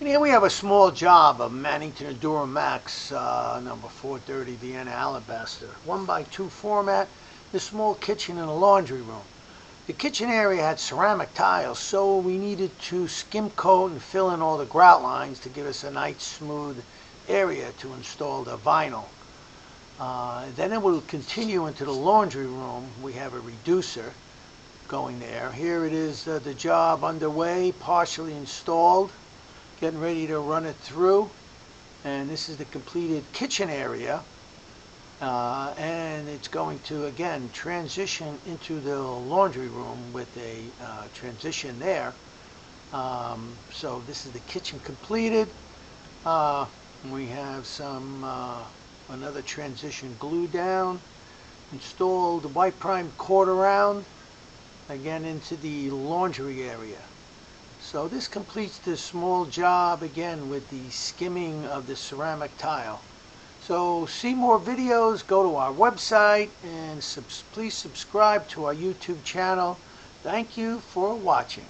And here we have a small job of Mannington Adura Max, number 430 Vienna Alabaster. 1x2 format, the small kitchen and a laundry room. The kitchen area had ceramic tiles, so we needed to skim coat and fill in all the grout lines to give us a nice smooth area to install the vinyl. Then it will continue into the laundry room. We have a reducer going there. Here it is, the job underway, partially installed, getting ready to run it through. And this is the completed kitchen area, and it's going to again transition into the laundry room with a transition there. So this is the kitchen completed. We have some another transition glue down, installed white prime quarter round again into the laundry area. So this completes this small job again with the skimming of the ceramic tile. So see more videos, go to our website, and please subscribe to our YouTube channel. Thank you for watching.